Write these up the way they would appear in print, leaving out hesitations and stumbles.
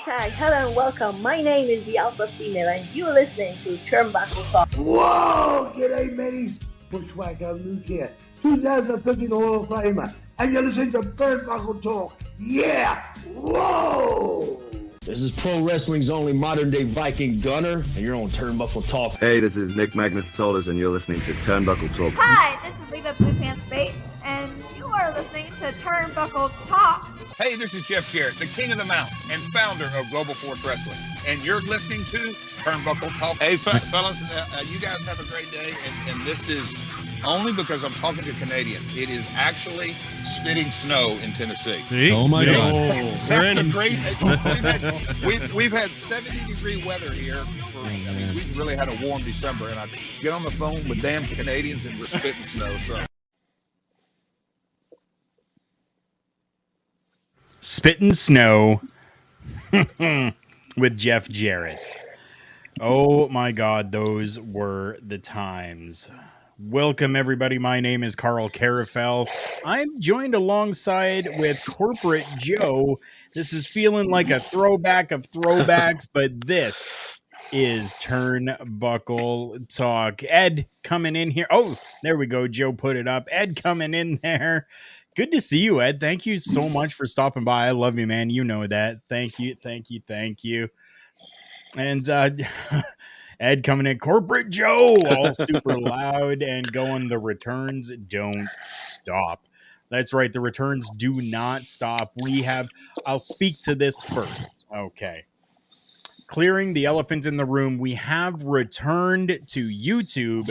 Hi, hello and welcome. My name is the Alpha Female and you're listening to Turnbuckle Talk. Whoa! G'day, mateys. Bushwhacker Luke here, 2015 Hall of Famer, and you're listening to Turnbuckle Talk. Yeah! Whoa! This is pro wrestling's only modern-day Viking Gunner, and you're on Turnbuckle Talk. Hey, this is Nick Magnus-Solis, and you're listening to Turnbuckle Talk. Hi, this is Leva Blue Pants Bates, and you are listening to Turnbuckle Talk. Hey, this is Jeff Jarrett, the king of the mountain and founder of Global Force Wrestling, and you're listening to Turnbuckle Talk. Hey, fellas, you guys have a great day, and this is only because I'm talking to Canadians. It is actually spitting snow in Tennessee. See? Oh my God! That's a great. We've had 70-degree weather here. We've really had a warm December, and I get on the phone with damn Canadians and we're spitting snow. So. Spittin' Snow with Jeff Jarrett. Oh my God, those were the times. Welcome everybody. My name is Carl Carafel. I'm joined alongside with Corporate Joe. This is feeling like a throwback of throwbacks, but this is Turnbuckle Talk. Ed coming in here. Oh, there we go. Joe put it up. Ed coming in there. Good to see you, Ed. Thank you so much for stopping by. I love you, man. You know that. Thank you. And Ed coming in. Corporate Joe, all super loud and going, the returns don't stop. That's right. The returns do not stop. I'll speak to this first. Okay. Clearing the elephant in the room, we have returned to YouTube,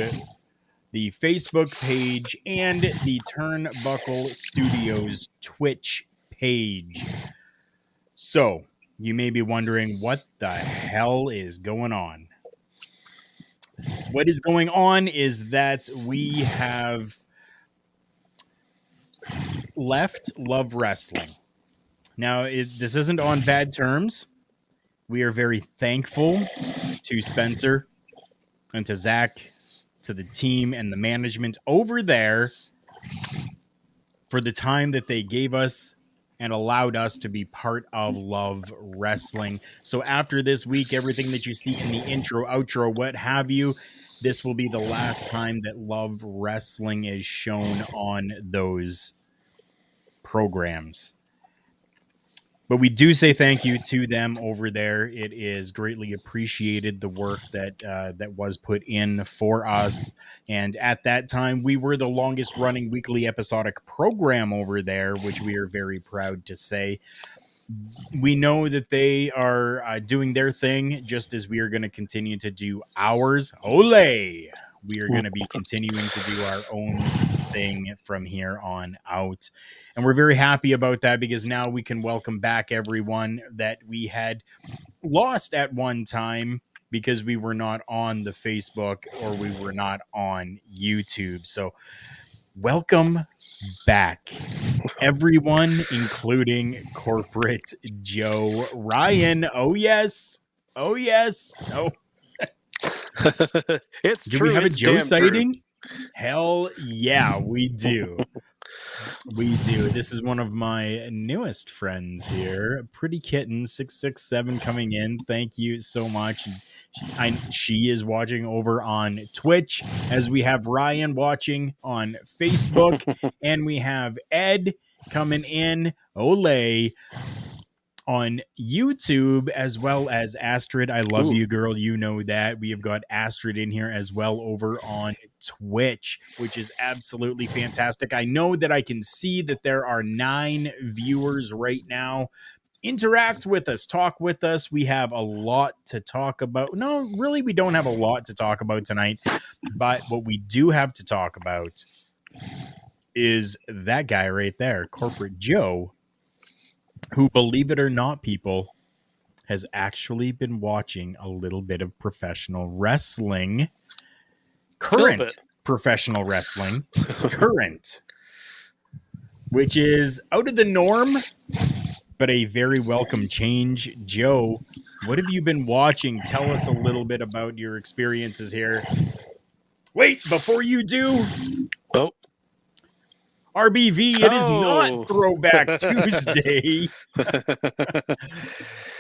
the Facebook page, and the Turnbuckle Studios Twitch page. So, you may be wondering, what the hell is going on? What is going on is that we have left Love Wrestling. Now, this isn't on bad terms. We are very thankful to Spencer and to Zach, to the team and the management over there for the time that they gave us and allowed us to be part of Love Wrestling. So after this week, everything that you see in the intro, outro, what have you, this will be the last time that Love Wrestling is shown on those programs. But we do say thank you to them over there. It is greatly appreciated, the work that was put in for us. And at that time, we were the longest running weekly episodic program over there, which we are very proud to say. We know that they are doing their thing, just as we are going to continue to do ours. Ole! We are going to be continuing to do our own thing from here on out. And we're very happy about that, because now we can welcome back everyone that we had lost at one time because we were not on the Facebook or we were not on YouTube. So welcome back, everyone, including Corporate Joe. Ryan, oh yes. Oh, It's do true. we have a Joe sighting? True. Hell yeah, we do. We do. This is one of my newest friends here. Pretty Kitten 667 coming in. Thank you so much. She is watching over on Twitch, as we have Ryan watching on Facebook, and we have Ed coming in, Ole, on YouTube, as well as Astrid. I love you, girl. You know that. We have got Astrid in here as well over on Twitch, which is absolutely fantastic. I know that I can see that there are 9 viewers right now. Interact with us, talk with us. We have a lot to talk about. No, really, we don't have a lot to talk about tonight, but what we do have to talk about is that guy right there, Corporate Joe, who, believe it or not, people, has actually been watching a little bit of professional wrestling. Current professional wrestling. Current. Which is out of the norm, but a very welcome change. Joe, what have you been watching? Tell us a little bit about your experiences here. Wait, before you do... RBV, it is not Throwback Tuesday.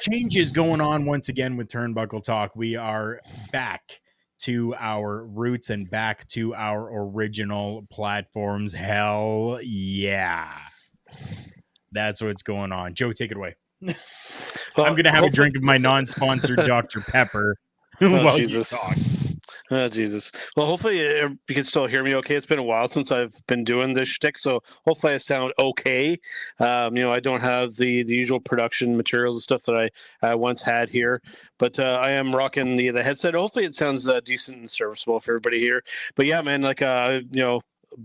Changes going on once again with Turnbuckle Talk. We are back to our roots and back to our original platforms. Hell yeah. That's what's going on. Joe, take it away. Well, I'm going to have a drink of my non-sponsored Dr. Pepper while Jesus. you talk. Oh, Jesus. Well, hopefully you can still hear me okay. It's been a while since I've been doing this shtick, so hopefully I sound okay. I don't have the usual production materials and stuff that I once had here, but I am rocking the headset. Hopefully it sounds decent and serviceable for everybody here. But yeah, man,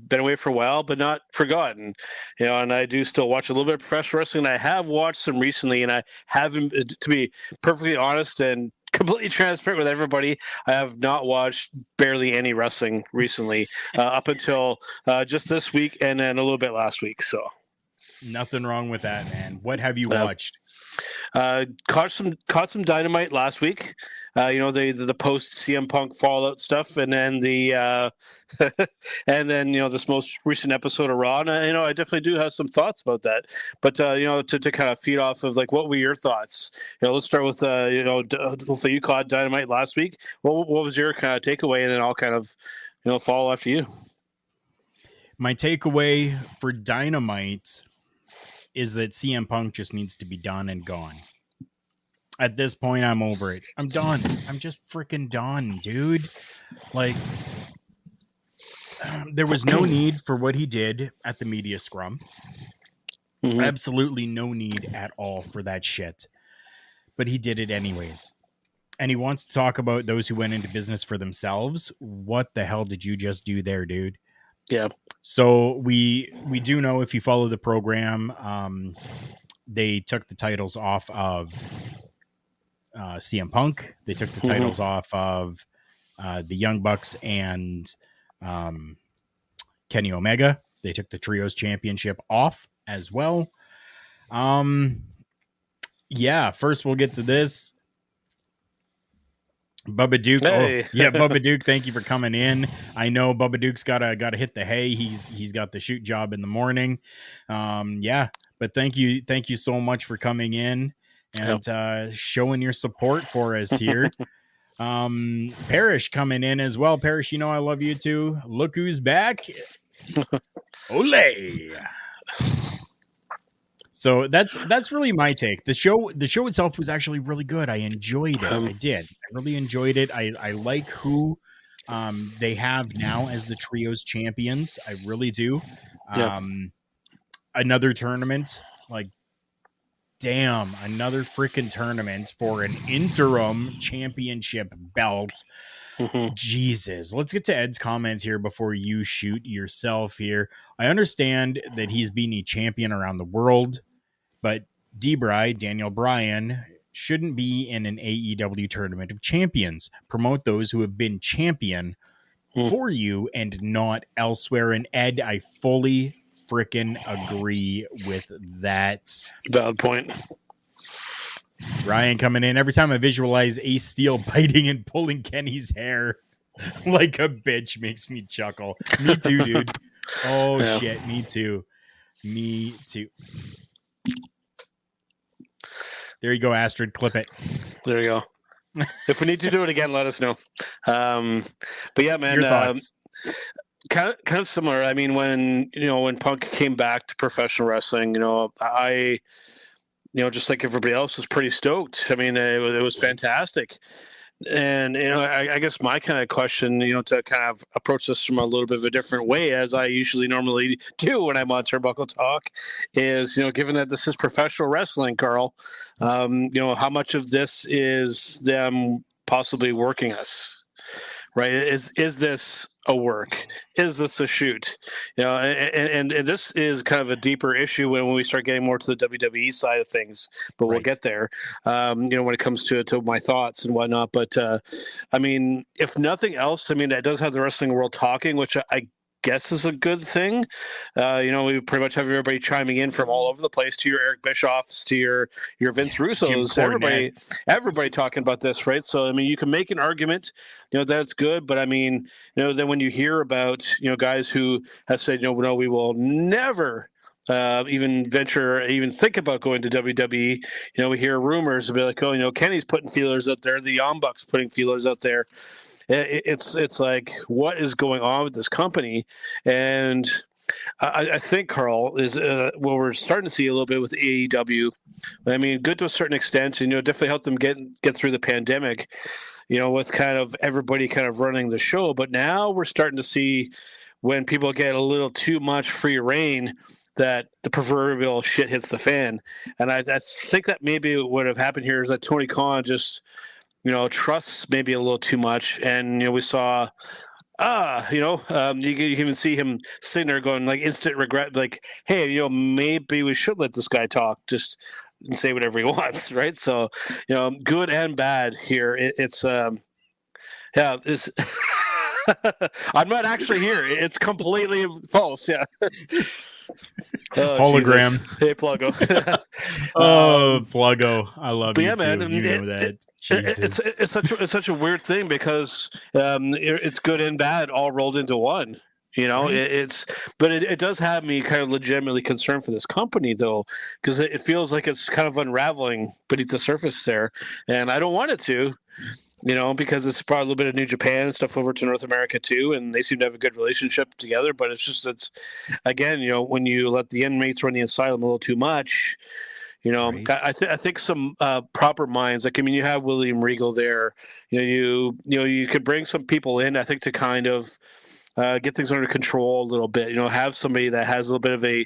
been away for a while, but not forgotten. And I do still watch a little bit of professional wrestling. I have watched some recently, and I haven't, to be perfectly honest and completely transparent with everybody, I have not watched barely any wrestling recently, up until just this week and then a little bit last week. So nothing wrong with that, man. What have you watched? Caught some Dynamite last week. The post CM Punk Fallout stuff, and then this most recent episode of Raw. And I definitely do have some thoughts about that. But to kind of feed off of what were your thoughts? Let's start with hopefully you caught Dynamite last week. What was your kind of takeaway, and then I'll kind of follow after you. My takeaway for Dynamite is that CM Punk just needs to be done and gone. At this point, I'm over it. I'm done. I'm just freaking done, dude. There was no need for what he did at the media scrum. Mm-hmm. Absolutely no need at all for that shit. But he did it anyways. And he wants to talk about those who went into business for themselves. What the hell did you just do there, dude? Yeah. So we do know, if you follow the program, they took the titles off of CM Punk. They took the titles off of the Young Bucks and Kenny Omega. They took the Trios Championship off as well. First we'll get to this. Bubba Duke. Hey. Bubba Duke, thank you for coming in. I know Bubba Duke's gotta hit the hay. He's got the shoot job in the morning. But thank you so much for coming in and showing your support for us here. Parrish coming in as well. Parrish, I love you too. Look who's back. Ole. So that's really my take. The show itself was actually really good. I enjoyed it. I did. I really enjoyed it. I like who they have now as the Trios champions. I really do. Another tournament, another freaking tournament for an interim championship belt. Mm-hmm. Jesus. Let's get to Ed's comments here before you shoot yourself here. I understand that he's being a champion around the world, but Daniel Bryan shouldn't be in an AEW tournament of champions. Promote those who have been champion for you and not elsewhere. And Ed, I fully freaking agree with that. Valid point. Ryan coming in. Every time I visualize Ace Steel biting and pulling Kenny's hair like a bitch makes me chuckle. Me too, dude. Oh, shit. Me too. There you go, Astrid. Clip it. There you go. If we need to do it again, let us know. But yeah, man. Your thoughts? Kind of similar. I mean, when Punk came back to professional wrestling, I just like everybody else, was pretty stoked. I mean, it was fantastic. And, I guess my kind of question, to kind of approach this from a little bit of a different way, as I normally do when I'm on Turnbuckle Talk, is, given that this is professional wrestling, Carl, how much of this is them possibly working us, right? Is this a work? Is this a shoot? And this is kind of a deeper issue when we start getting more to the WWE side of things, but we'll get there, when it comes to my thoughts and whatnot. But I mean, if nothing else, I mean, that does have the wrestling world talking, which I guess is a good thing. We pretty much have everybody chiming in from all over the place, to your Eric Bischoffs, to your Vince Russo's, everybody talking about this, right? So, I mean, you can make an argument, that's good, but I mean, then when you hear about, guys who have said, no, we will never even think about going to WWE. We hear rumors be like, Kenny's putting feelers out there, the Young Bucks putting feelers out there. It's like, what is going on with this company? And I think, Carl, is what we're starting to see a little bit with AEW. I mean, good to a certain extent, and definitely helped them get through the pandemic. With kind of everybody kind of running the show, but now we're starting to see when people get a little too much free reign, that the proverbial shit hits the fan. And I think that maybe what would have happened here is that Tony Khan just, trusts maybe a little too much. And, we saw, you can even see him sitting there going like instant regret, like, hey, maybe we should let this guy talk just and say whatever he wants. Right. So, good and bad here. It's I'm not actually here. It's completely false. Yeah. Hologram. Jesus. Hey, Pluggo. Pluggo. I love you, man. Man, you know that. It's such a weird thing because it's good and bad all rolled into one. Right? But it does have me kind of legitimately concerned for this company, though, because it feels like it's kind of unraveling beneath the surface there, and I don't want it to. Because it's brought a little bit of New Japan and stuff over to North America too, and they seem to have a good relationship together. But it's again, when you let the inmates run the asylum a little too much, right. I think some proper minds, like, I mean, you have William Regal there, you could bring some people in, I think, to kind of get things under control a little bit. Have somebody that has a little bit of a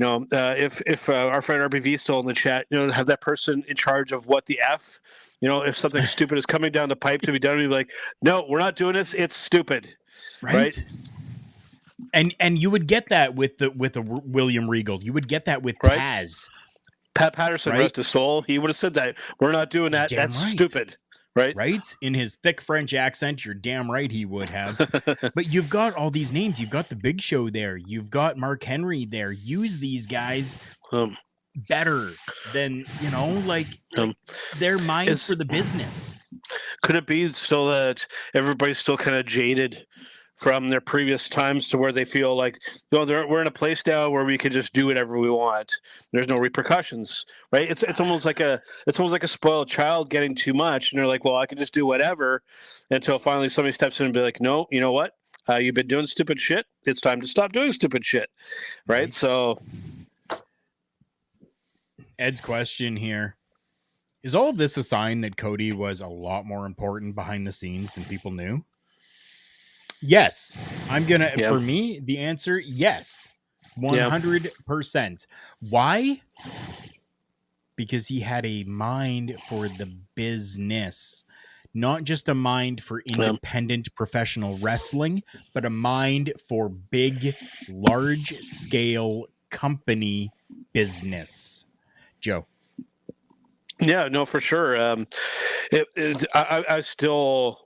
if our friend RBV is still in the chat, have that person in charge of what the F, if something stupid is coming down the pipe to be done, be like, no, we're not doing this. It's stupid. Right. And you would get that with the William Regal. You would get that with Taz. Pat Patterson, rest his soul. He would have said that. We're not doing that. That's stupid. Right? In his thick French accent, you're damn right he would have. But you've got all these names. You've got the Big Show there. You've got Mark Henry there. Use these guys better than, their minds for the business. Could it be still that everybody's still kind of jaded from their previous times to where they feel like, we're in a place now where we can just do whatever we want. There's no repercussions, right? It's almost like a spoiled child getting too much, and they're like, well, I can just do whatever, until finally somebody steps in and be like, no, you know what? You've been doing stupid shit. It's time to stop doing stupid shit, right? So, Ed's question here: is all of this a sign that Cody was a lot more important behind the scenes than people knew? Yes, for me, the answer, yes, 100%. Why? Because he had a mind for the business, not just a mind for independent professional wrestling, but a mind for big, large scale company business. Joe. Yeah, no, for sure. I still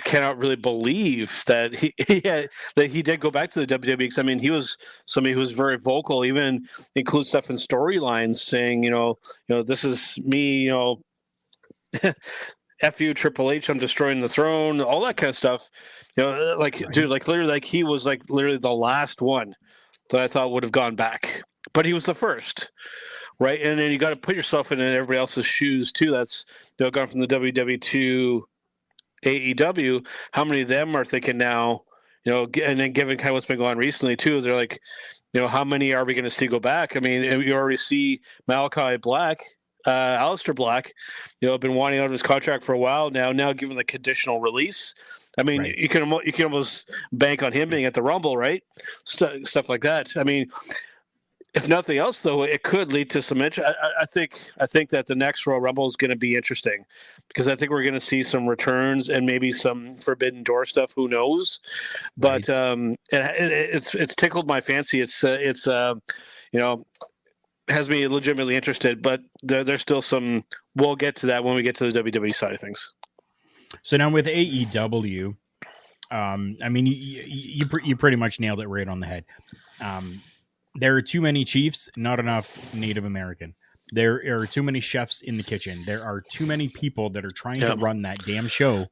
cannot really believe that he did go back to the WWE, because I mean, he was somebody who was very vocal, even include stuff in storylines saying, this is me, F you, Triple H, I'm destroying the throne, all that kind of stuff. Dude, literally, he was literally the last one that I thought would have gone back, but he was the first. Right. And then you got to put yourself in everybody else's shoes too. That's, gone from the WWE to AEW. How many of them are thinking now, and then given kind of what's been going on recently too, they're like, how many are we going to see go back? I mean, you already see Malachi Black, Aleister Black, been wanting out of his contract for a while now given the conditional release. I mean, you can almost bank on him being at the Rumble, right? Stuff like that. I mean, if nothing else, though, it could lead to some interest. I think that the next Royal Rumble is going to be interesting, because I think we're going to see some returns and maybe some Forbidden Door stuff. Who knows? But it's tickled my fancy. It's has me legitimately interested. But there's still some. We'll get to that when we get to the WWE side of things. So now with AEW, I mean, you pretty much nailed it right on the head. There are too many chiefs, not enough Native American. There are too many chefs in the kitchen. There are too many people that are trying to run that damn show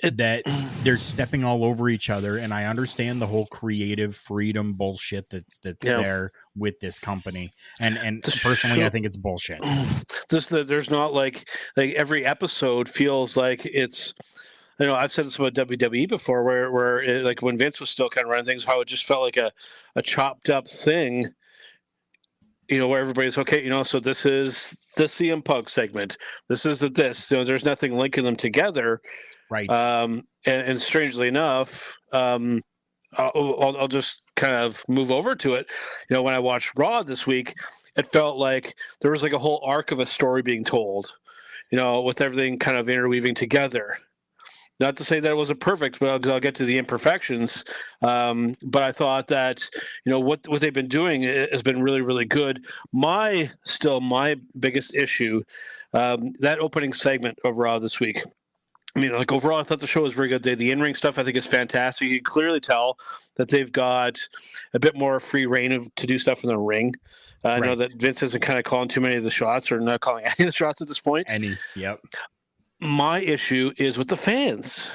that they're stepping all over each other. And I understand the whole creative freedom bullshit that's there with this company. And personally, I think it's bullshit. There's not like every episode feels like it's, you know, I've said this about WWE before, where it, like when Vince was still kind of running things, how it just felt like a chopped up thing, you know, where everybody's okay, you know, so this is the CM Punk segment, this is this, you know, there's nothing linking them together, right? And strangely enough, I'll just kind of move over to it. You know, when I watched Raw this week, it felt like there was like a whole arc of a story being told, you know, with everything kind of interweaving together. Not to say that it wasn't perfect, but I'll get to the imperfections. But I thought that, you know, what they've been doing has been really, really good. My biggest issue, that opening segment of Raw this week. I mean, like overall, I thought the show was very good. The in-ring stuff, I think, is fantastic. You can clearly tell that they've got a bit more free reign to do stuff in the ring. I know that Vince isn't kind of calling too many of the shots, or not calling any of the shots at this point. Yep. My issue is with the fans,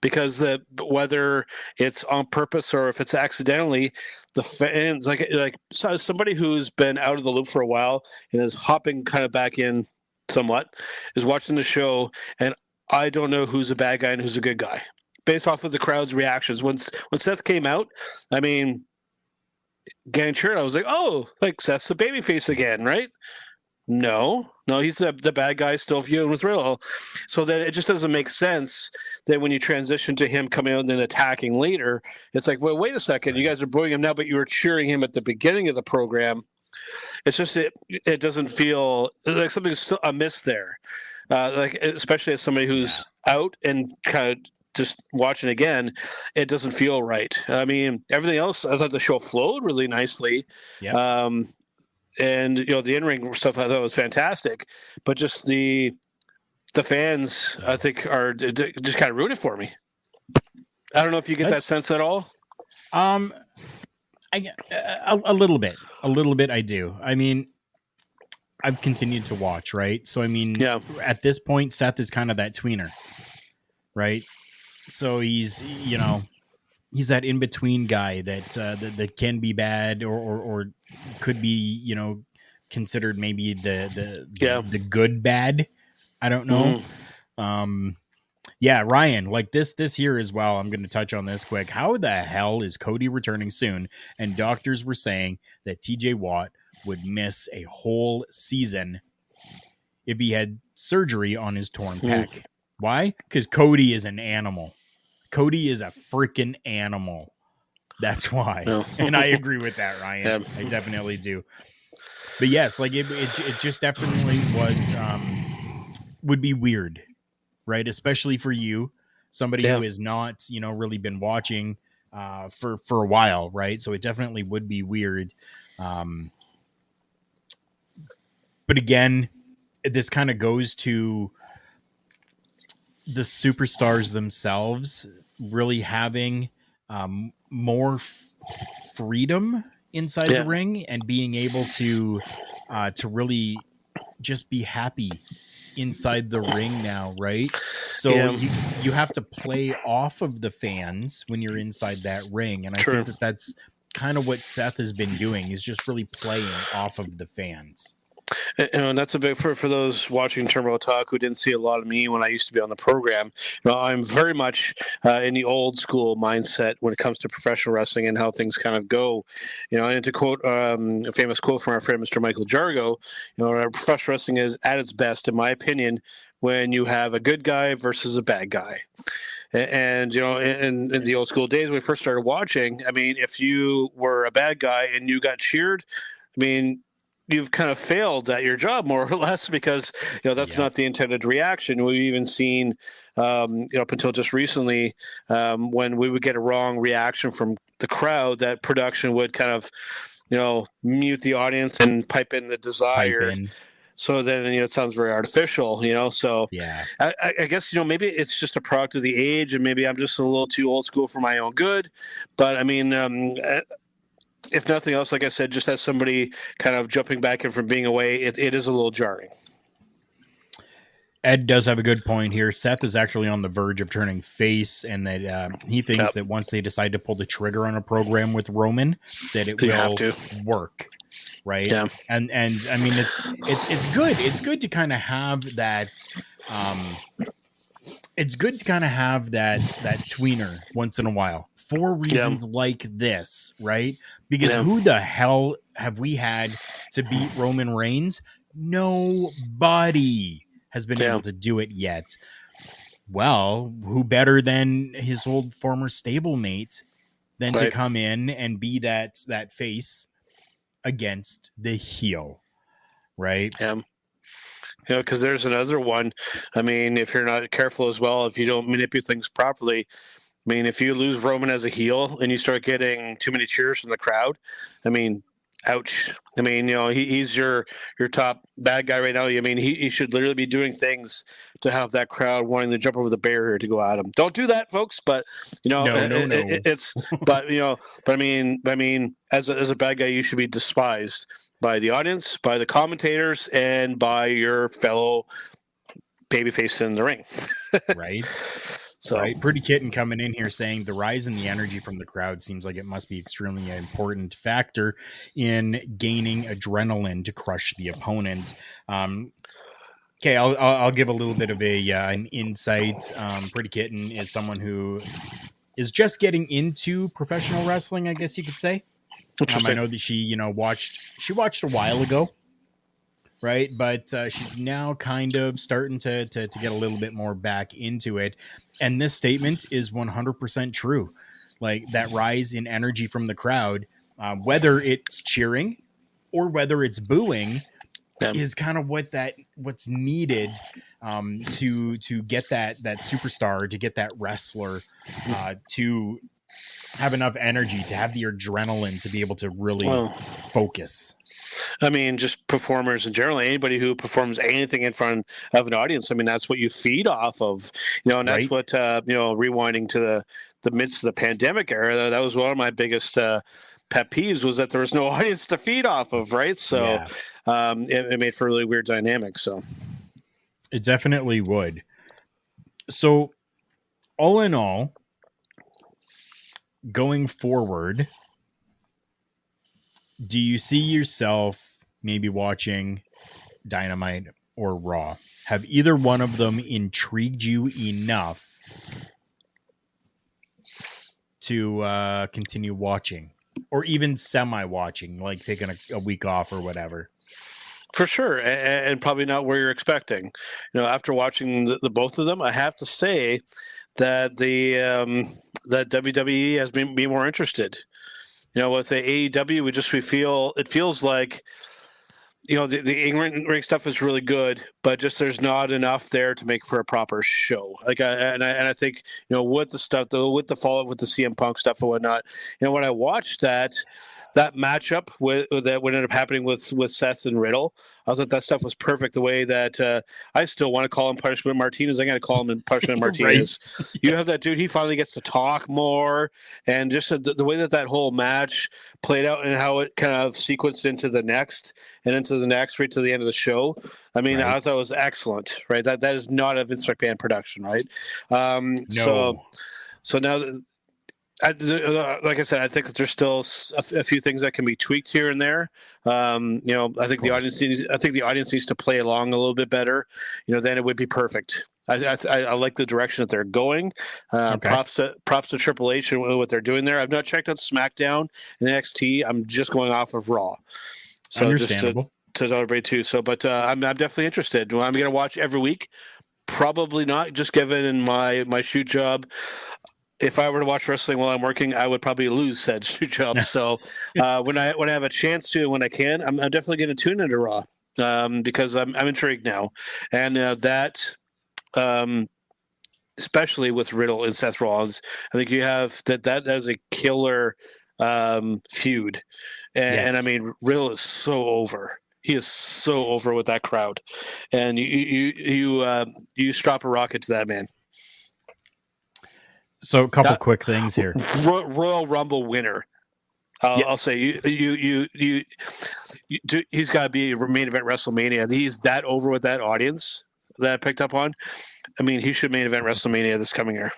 because whether it's on purpose or if it's accidentally, the fans, like somebody who's been out of the loop for a while and is hopping kind of back in somewhat, is watching the show, and I don't know who's a bad guy and who's a good guy based off of the crowd's reactions. When Seth came out, I mean, getting cheered, I was like, oh, like Seth's a babyface again, right? No, he's the bad guy still viewing with Riddle. So then it just doesn't make sense that when you transition to him coming out and then attacking later, it's like, well, wait a second, you guys are booing him now, but you were cheering him at the beginning of the program. It's just it doesn't feel like something's still amiss there. Like especially as somebody who's out and kind of just watching again, it doesn't feel right. I mean, everything else, I thought the show flowed really nicely. Yeah. And you know, the in-ring stuff I thought was fantastic, but just the fans, I think, are just kind of ruined it for me. I don't know if you get that sense at all. A little bit, I do. I mean, I've continued to watch, right? So I mean, at this point, Seth is kind of that tweener, right? So he's, you know, he's that in between guy that can be bad or could be, you know, considered maybe the good bad. I don't know. Ryan, like this here as well. I'm going to touch on this quick. How the hell is Cody returning soon? And doctors were saying that TJ Watt would miss a whole season if he had surgery on his torn pec. Why? Because Cody is an animal. Cody is a freaking animal. That's why. No. And I agree with that, Ryan. Yeah. I definitely do. But yes, like it just definitely was, would be weird, right? Especially for you, somebody who has not, you know, really been watching for a while, right? So it definitely would be weird. But again, this kind of goes to the superstars themselves really having more freedom inside the ring and being able to really just be happy inside the ring now, right? So you have to play off of the fans when you're inside that ring, and I think that's kind of what Seth has been doing, is just really playing off of the fans. And that's a big for those watching Turnbuckle Talk who didn't see a lot of me when I used to be on the program. You know, I'm very much in the old school mindset when it comes to professional wrestling and how things kind of go. You know, and to quote a famous quote from our friend Mr. Michael Jargo, you know, professional wrestling is at its best, in my opinion, when you have a good guy versus a bad guy. And you know, in the old school days when we first started watching, I mean, if you were a bad guy and you got cheered, I mean, you've kind of failed at your job more or less, because, you know, that's not the intended reaction. We've even seen, you know, up until just recently, when we would get a wrong reaction from the crowd, that production would kind of, you know, mute the audience and pipe in the desired. So then, it sounds very artificial, So Yeah. I guess, maybe it's just a product of the age, and maybe I'm just a little too old school for my own good. But I mean, if nothing else, like I said, just as somebody kind of jumping back in from being away, it is a little jarring. Ed does have a good point here. Seth is actually on the verge of turning face, and that he thinks that once they decide to pull the trigger on a program with Roman, that it will work, right? Yeah. And I mean, it's good. It's good to kind of have that. It's good to kind of have that tweener once in a while for reasons like this, right? Because who the hell have we had to beat Roman Reigns? Nobody has been able to do it yet. Well, who better than his old former stablemate than to come in and be that face against the heel, right? Yeah. Because there's another one. I mean, if you're not careful as well, if you don't manipulate things properly, I mean, if you lose Roman as a heel and you start getting too many cheers from the crowd, I mean, ouch. I mean, he's your top bad guy right now. I mean, he should literally be doing things to have that crowd wanting to jump over the barrier to go at him. Don't do that, folks. But no. It's but I mean, as a bad guy, you should be despised by the audience, by the commentators, and by your fellow babyface in the ring. Right. So, right. Pretty Kitten coming in here saying the rise in the energy from the crowd seems like it must be extremely important factor in gaining adrenaline to crush the opponent. Okay, I'll give a little bit of an insight. Pretty Kitten is someone who is just getting into professional wrestling, I guess you could say. I know that she watched a while ago. Right. But she's now kind of starting to get a little bit more back into it. And this statement is 100% true. Like that rise in energy from the crowd, whether it's cheering or whether it's booing, is kind of what's needed to get that superstar, to get that wrestler to have enough energy, to have the adrenaline to be able to really focus. I mean, just performers in general, anybody who performs anything in front of an audience, I mean, that's what you feed off of, and that's what, rewinding to the midst of the pandemic era, that was one of my biggest pet peeves, was that there was no audience to feed off of, right? So it made for a really weird dynamic. So it definitely would. So all in all, going forward, do you see yourself maybe watching Dynamite or Raw? Have either one of them intrigued you enough to continue watching, or even semi-watching, like taking a week off or whatever? For sure, and probably not where you're expecting. After watching the both of them, I have to say that that WWE has been more interested. With the AEW, it feels like, the in-ring stuff is really good, but just there's not enough there to make for a proper show. I think, with the stuff, with the fallout with the CM Punk stuff and whatnot, when I watched that matchup that ended up happening with Seth and Riddle, I thought that stuff was perfect. The way that I still want to call him Punishment Martinez. I'm going to call him Punishment Martinez. Right. You have that dude. He finally gets to talk more, and just the way that whole match played out and how it kind of sequenced into the next and into the next right to the end of the show. I mean, I thought it was excellent. Right. That is not a Vince McMahon production. Right. No. So now. Like I said, I think that there's still a few things that can be tweaked here and there. I think the audience needs to play along a little bit better. Then it would be perfect. I like the direction that they're going. Props to Triple H and what they're doing there. I've not checked out SmackDown and NXT. I'm just going off of Raw. So understandable. Just to everybody too. So, but I'm definitely interested. I'm going to watch every week. Probably not, just given my shoot job. If I were to watch wrestling while I'm working, I would probably lose said shoot job. So when I have a chance to, when I can, I'm definitely going to tune into Raw because I'm intrigued now, and especially with Riddle and Seth Rollins, I think you have that as a killer feud, and I mean Riddle is so over. He is so over with that crowd, and you strap a rocket to that man. So a couple quick things here. Royal Rumble winner. I'll say he's got to be main event WrestleMania. He's that over with that audience that I picked up on. I mean, he should main event WrestleMania this coming year.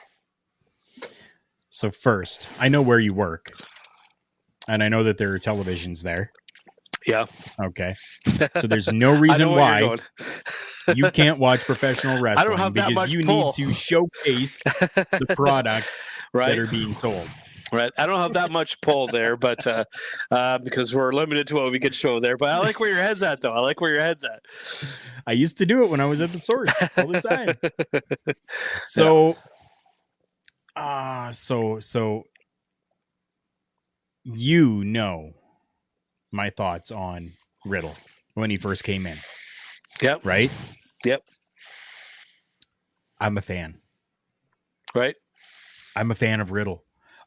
So first, I know where you work, and I know that there are televisions there. Yeah. Okay. So there's no reason why you can't watch professional wrestling because you need to showcase the products that are being sold. Right. I don't have that much pull there, but because we're limited to what we could show there. But I like where your head's at, though. I used to do it when I was at the source all the time. So, so you know my thoughts on Riddle when he first came in. Yep. Right? Yep. I'm a fan. Right? I'm a fan of Riddle.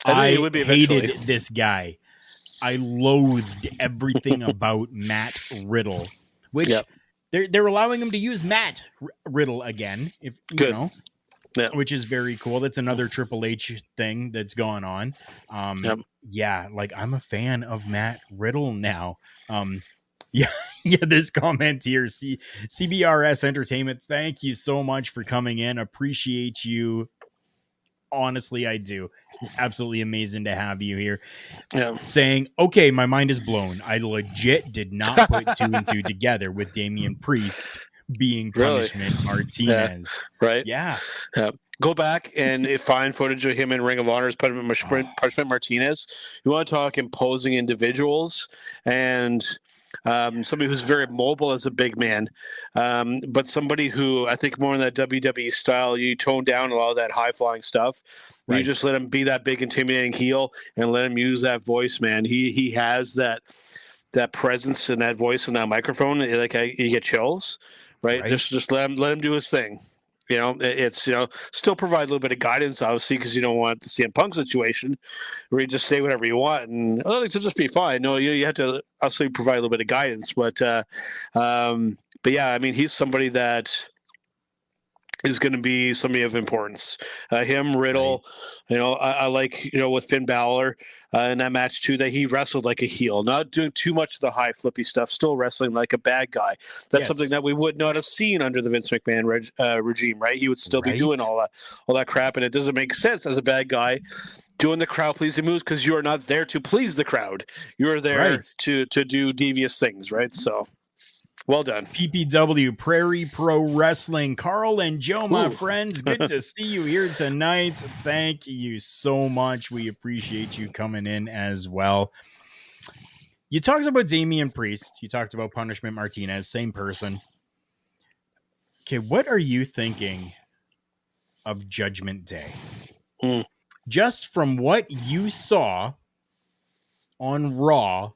I hated this guy. I loathed everything about Matt Riddle, which they're allowing him to use Matt Riddle again, if you know, which is very cool. That's another Triple H thing that's going on. Yeah, like I'm a fan of Matt Riddle now. Yeah, this comment here, CBRS Entertainment. Thank you so much for coming in. Appreciate you. Honestly, I do. It's absolutely amazing to have you here. Saying, okay, my mind is blown. I legit did not put 2 and 2 together with Damian Priest being Punishment Martinez. Right? Yeah. Go back and find footage of him in Ring of Honor as Punishment Martinez. You want to talk imposing individuals and somebody who's very mobile as a big man, but somebody who I think more in that WWE style, you tone down a lot of that high-flying stuff. Right. You just let him be that big, intimidating heel and let him use that voice, man. He has that presence and that voice and that microphone. Like you get chills, right? Just let him do his thing. You know, it's, still provide a little bit of guidance, obviously, because you don't want the CM Punk situation where you just say whatever you want and things will just be fine. No, you have to obviously provide a little bit of guidance. But yeah, I mean, he's somebody that is going to be somebody of importance. Him, Riddle, I like, with Finn Balor in that match too, that he wrestled like a heel, not doing too much of the high flippy stuff, still wrestling like a bad guy. That's something that we would not have seen under the Vince McMahon regime, right? He would still be doing all that crap, and it doesn't make sense as a bad guy doing the crowd pleasing moves because you are not there to please the crowd. You are there to do devious things, right? So. Well done. PPW, Prairie Pro Wrestling. Carl and Joe, my friends, good to see you here tonight. Thank you so much. We appreciate you coming in as well. You talked about Damian Priest. You talked about Punishment Martinez, same person. Okay, what are you thinking of Judgment Day? Just from what you saw on Raw,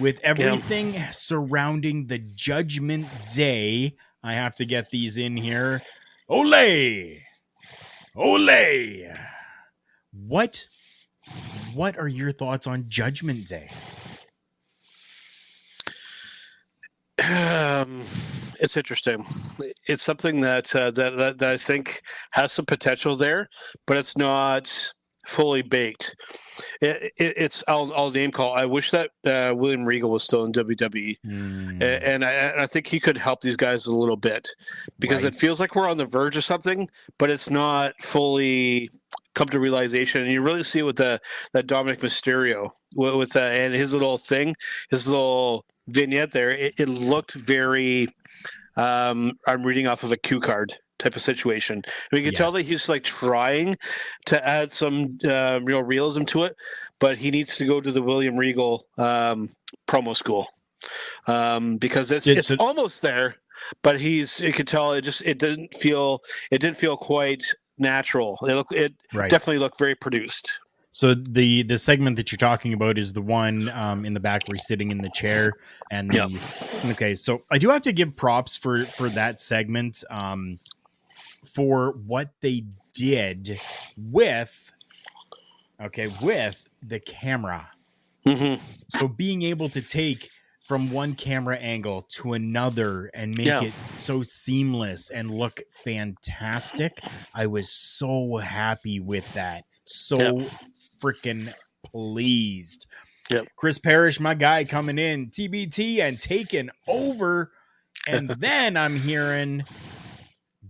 with everything surrounding the Judgment Day, I have to get these in here. Ole! What are your thoughts on Judgment Day? It's interesting. It's something that I think has some potential there, but it's not fully baked. It's I'll name call. I wish that William Regal was still in WWE, and I think he could help these guys a little bit because it feels like we're on the verge of something, but it's not fully come to realization. And you really see it with that Dominic Mysterio with and his little thing, his little vignette there. It looked very. I'm reading off of a cue card type of situation. We can tell that he's like trying to add some real realism to it, but he needs to go to the William Regal promo school because it's almost there, but you could tell it didn't feel quite natural. It definitely looked very produced. So the segment that you're talking about is the one in the back where he's sitting in the chair and okay. So I do have to give props for that segment. For what they did with the camera. So being able to take from one camera angle to another and make it so seamless and look fantastic. I was so happy with that. So freaking pleased. Yep. Chris Parrish, my guy, coming in, TBT and taking over. And then I'm hearing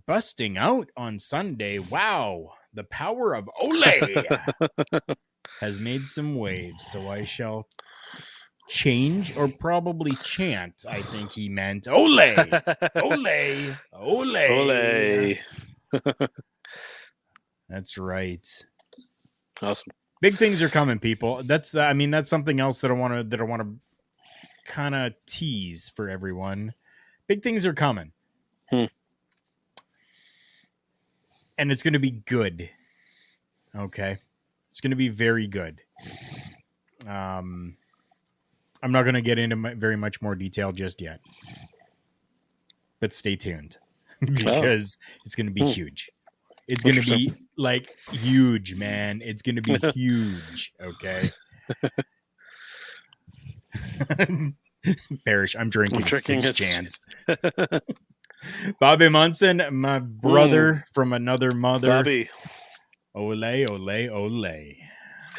busting out on Sunday. Wow. The power of Ole has made some waves. So I shall change or probably chant. I think he meant Ole. Ole. Ole. Ole. That's right. Awesome. Big things are coming, people. That's something else that I want to kind of tease for everyone. Big things are coming. And it's going to be good. Okay. It's going to be very good. I'm not going to get into very much more detail just yet. But stay tuned because it's going to be huge. It's going to be like huge, man. It's going to be huge. Okay. Parrish, I'm drinking his chant. Bobby Munson, my brother from another mother. Bobby. Ole, ole, ole.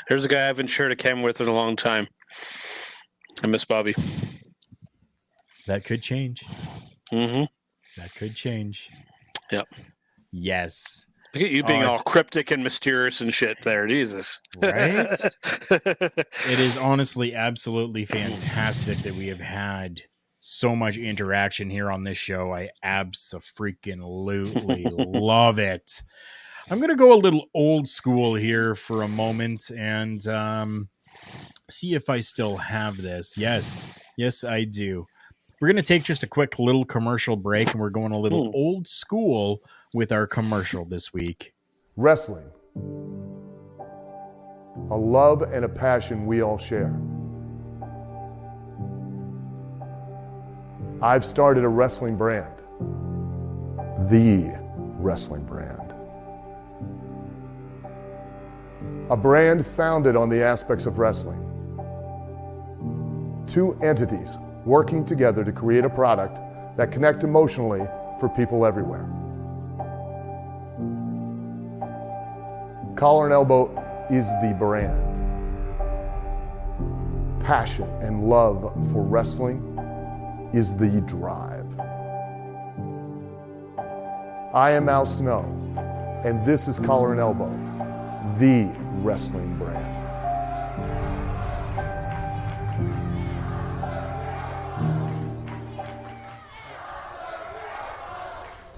Here's a guy I haven't shared a cam with in a long time. I miss Bobby. That could change. Mm-hmm. That could change. Yep. Yes. Look at you being all cryptic and mysterious and shit there. Jesus. Right? It is honestly absolutely fantastic that we have had so much interaction here on this show. I abso-freaking-lutely love it. I'm going to go a little old school here for a moment and see if I still have this. Yes, I do. We're going to take just a quick little commercial break, and we're going a little old school with our commercial this week. Wrestling. A love and a passion we all share. I've started a wrestling brand. The wrestling brand. A brand founded on the aspects of wrestling. Two entities working together to create a product that connect emotionally for people everywhere. Collar and Elbow is the brand. Passion and love for wrestling is the drive. I am Al Snow, and this is Collar and Elbow, the wrestling brand.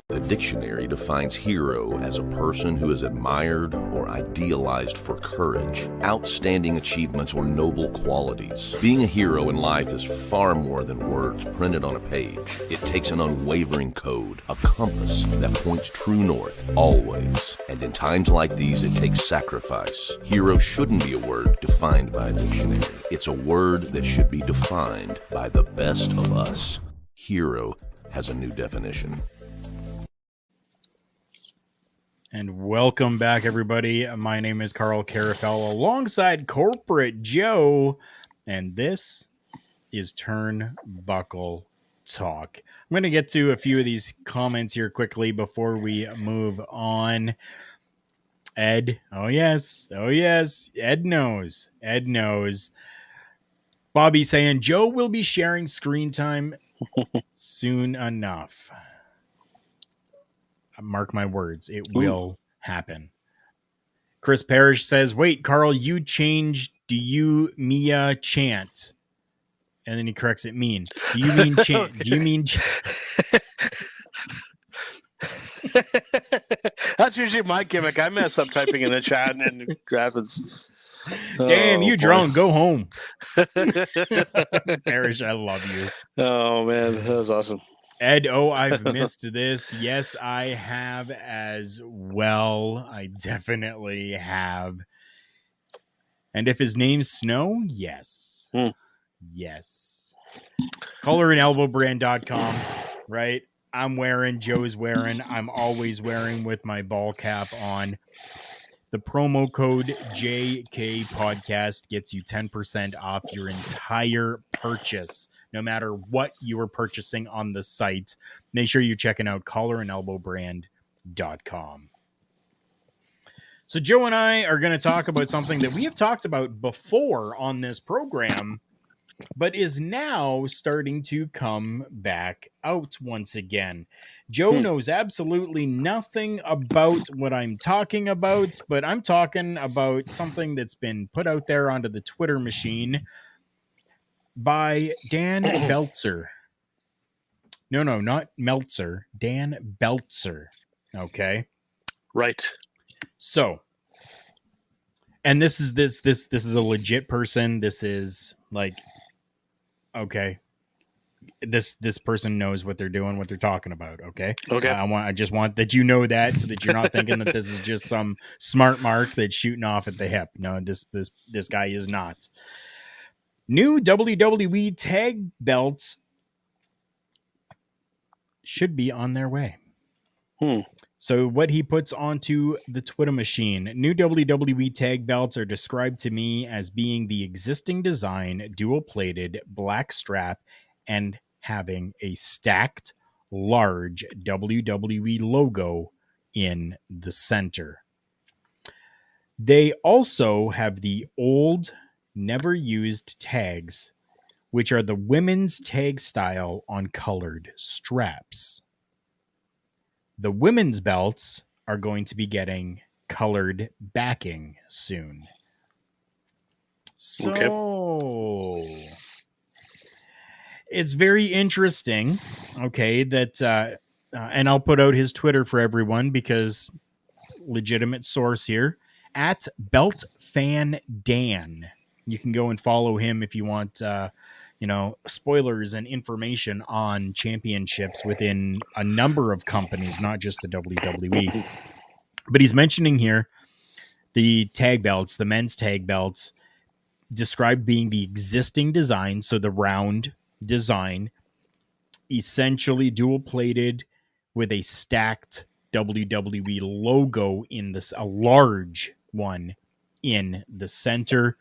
The dictionary defines hero as a person who is admired or idealized for courage, outstanding achievements, or noble qualities. Being a hero in life is far more than words printed on a page. It takes an unwavering code, a compass that points true north, always. And in times like these, it takes sacrifice. Hero shouldn't be a word defined by a dictionary. It's a word that should be defined by the best of us. Hero has a new definition. And welcome back, everybody. My name is Carl Carafel alongside Corporate Joe, and this is Turnbuckle Talk. I'm going to get to a few of these comments here quickly before we move on. Ed, oh yes, Ed knows. Bobby saying Joe will be sharing screen time soon enough. Mark my words, it will happen. Chris Parrish says, wait, Carl, you changed do you Mia chant? And then he corrects it mean. Do you mean chant? Okay. Do you mean That's usually my gimmick. I mess up typing in the chat and it happens. Damn, you drone, go home. Parrish, I love you. Oh man, that was awesome. Ed, I've missed this. Yes, I have as well. I definitely have. And if his name's Snow, yes. Yes. Collarandelbowbrand.com, right? I'm wearing, Joe's wearing, I'm always wearing with my ball cap on. The promo code JK Podcast gets you 10% off your entire purchase, no matter what you are purchasing on the site. Make sure you're checking out collarandelbowbrand.com. So Joe and I are going to talk about something that we have talked about before on this program, but is now starting to come back out once again. Joe knows absolutely nothing about what I'm talking about, but I'm talking about something that's been put out there onto the Twitter machine by Dan Beltzer. No, not Meltzer. Dan Beltzer. Okay. Right. So, and this is a legit person. This is like, okay, this person knows what they're doing, what they're talking about. Okay. I just want that you know that, so that you're not thinking that this is just some smart mark that's shooting off at the hip. No, this guy is not. New WWE tag belts should be on their way. So what he puts onto the Twitter machine, new WWE tag belts are described to me as being the existing design, dual-plated, black strap, and having a stacked, large WWE logo in the center. They also have the old, never-used tags, which are the women's tag style on colored straps. The women's belts are going to be getting colored backing soon. So it's very interesting, okay, that and I'll put out his Twitter for everyone because legitimate source here, at BeltFanDan. You can go and follow him if you want spoilers and information on championships within a number of companies, not just the WWE. But he's mentioning here the tag belts, the men's tag belts, described being the existing design, so the round design, essentially dual-plated with a stacked WWE logo in this, a large one in the center.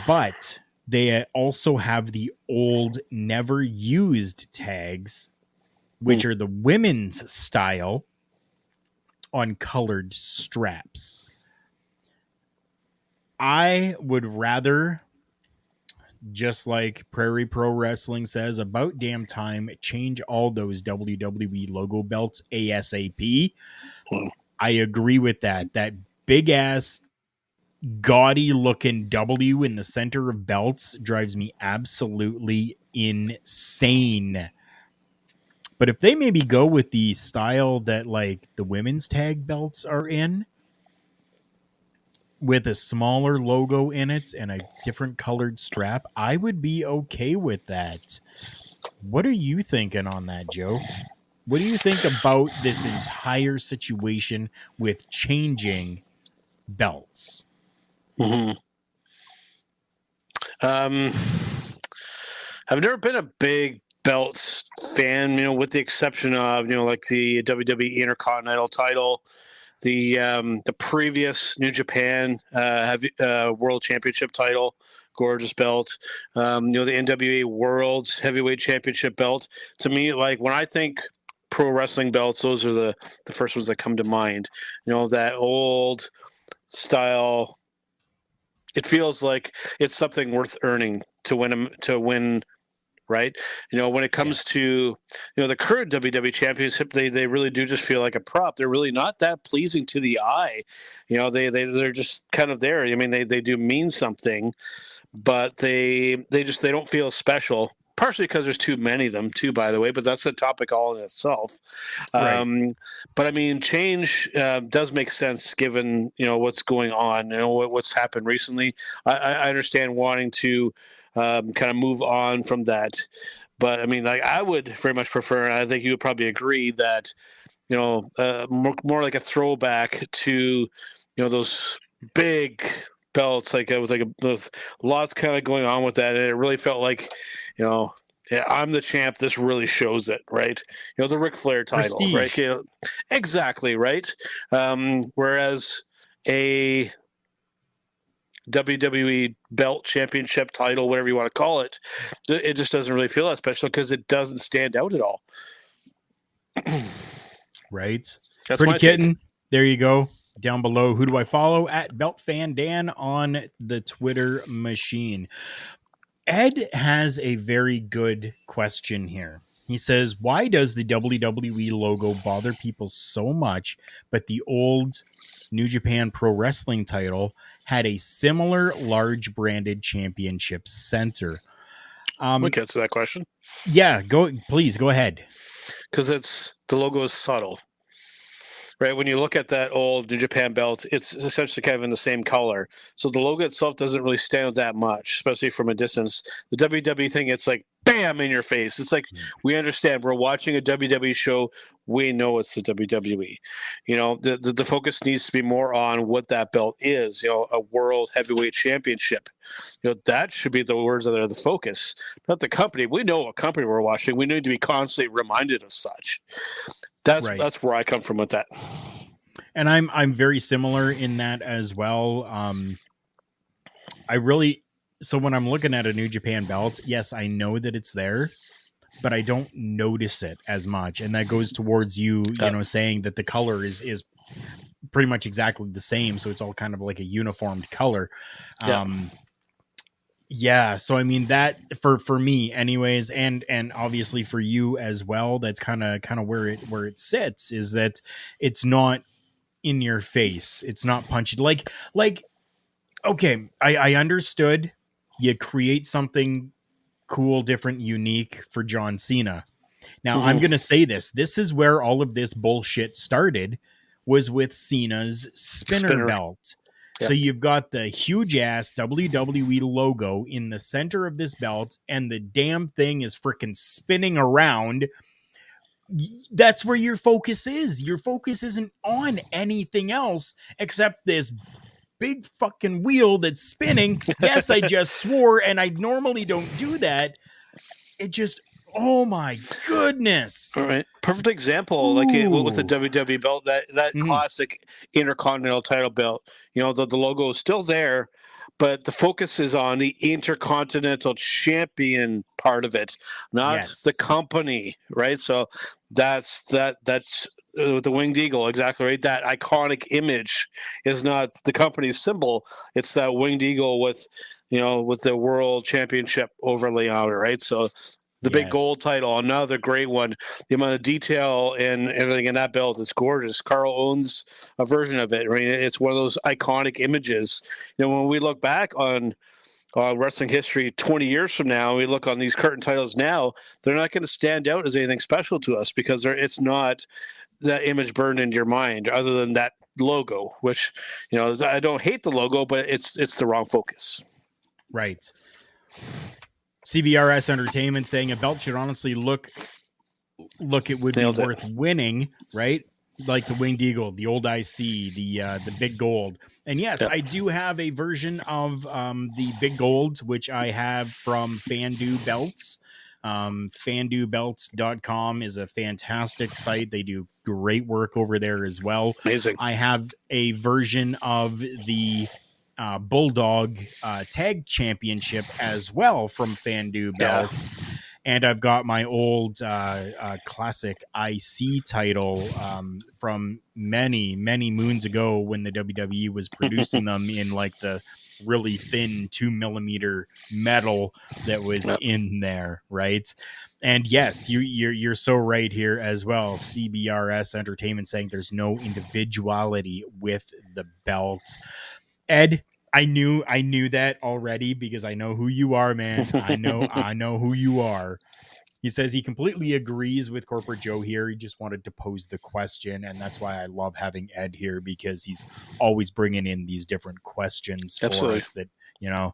But they also have the old, never used tags, which are the women's style on colored straps. I would rather, just like Prairie Pro Wrestling says, about damn time, change all those WWE logo belts ASAP. I agree with that. That big ass, gaudy looking W in the center of belts drives me absolutely insane. But if they maybe go with the style that like the women's tag belts are in, with a smaller logo in it and a different colored strap, I would be okay with that. What are you thinking on that, Joe? What do you think about this entire situation with changing belts? I've never been a big belts fan, with the exception of, like the WWE Intercontinental title, the previous New Japan World Championship title, gorgeous belt, the NWA World's Heavyweight Championship belt. To me, like when I think pro wrestling belts, those are the first ones that come to mind. That old style. It feels like it's something worth earning to win, right? When it comes to, the current WWE Championship, they really do just feel like a prop. They're really not that pleasing to the eye. They're just kind of there. I mean, they do mean something, but they don't feel special. Partially because there's too many of them, too, by the way, but that's a topic all in itself. Right. But I mean, change does make sense given what's going on, what's happened recently. I understand wanting to kind of move on from that, but I mean, like I would very much prefer, and I think you would probably agree that more like a throwback to those big belts, with lots kind of going on with that, and it really felt like I'm the champ. This really shows it, right? The Ric Flair title, prestige. Right? Exactly, right. Whereas a WWE belt, championship, title, whatever you want to call it. It just doesn't really feel that special because it doesn't stand out at all. Right. That's Pretty my Kitten. take. There you go. Down below, who do I follow? At BeltFanDan on the Twitter machine. Ed has a very good question here. He says, why does the WWE logo bother people so much, but the old New Japan Pro Wrestling title had a similar large branded championship center? We can answer that question. Yeah, please go ahead. Because the logo is subtle. Right, when you look at that old New Japan belt, it's essentially kind of in the same color. So the logo itself doesn't really stand out that much, especially from a distance. The WWE thing, it's like bam in your face. It's like we understand we're watching a WWE show. We know it's the WWE. You know, the focus needs to be more on what that belt is. You know, a world heavyweight championship. You know, that should be the words that are the focus, not the company. We know what company we're watching. We need to be constantly reminded of such. That's where I come from with that. And I'm very similar in that as well. So when I'm looking at a New Japan belt, yes, I know that it's there, but I don't notice it as much. And that goes towards you know, saying that the color is pretty much exactly the same. So it's all kind of like a uniformed color. Yeah. So, I mean, that for me anyways, and obviously for you as well, that's kind of where it sits, is that it's not in your face. It's not punchy. Like, okay, I understood you create something cool, different, unique for John Cena. Now I'm going to say this is where all of this bullshit started, was with Cena's spinner belt. Yep. So you've got the huge ass WWE logo in the center of this belt, and the damn thing is freaking spinning around. That's where your focus is. Your focus isn't on anything else except this big fucking wheel that's spinning. Yes, I just swore, and I normally don't do that. It just, oh my goodness. All right. Perfect example. Like with the WWE belt, that classic Intercontinental title belt, you know, the logo is still there, but the focus is on the Intercontinental Champion part of it, not the company, right? So that's with the winged eagle, exactly right. That iconic image is not the company's symbol; it's that winged eagle with the world championship overlay on it, right? So the big gold title, another great one. The amount of detail and everything in that belt is gorgeous. Carl owns a version of it. I mean, it's one of those iconic images. You know, when we look back on wrestling history 20 years from now, we look on these current titles now, they're not going to stand out as anything special to us because it's not that image burned into your mind other than that logo, which, you know, I don't hate the logo, but it's the wrong focus. Right. CBRS Entertainment saying a belt should honestly look it would be worth winning, right? Like the winged eagle, the old IC, the big gold. And yes, I do have a version of the big gold, which I have from Fandu Belts. FanduBelts.com is a fantastic site. They do great work over there as well. Amazing. I have a version of the Bulldog Tag Championship as well from Fandu Belts. And I've got my old classic IC title from many, many moons ago when the WWE was producing them in like the really thin 2mm metal that was in there, right? And yes, you're so right here as well. CBRS Entertainment saying there's no individuality with the belt. Ed, I knew that already because I know who you are, man. I know who you are. He says he completely agrees with Corporate Joe here. He just wanted to pose the question, and that's why I love having Ed here, because he's always bringing in these different questions for us that, you know.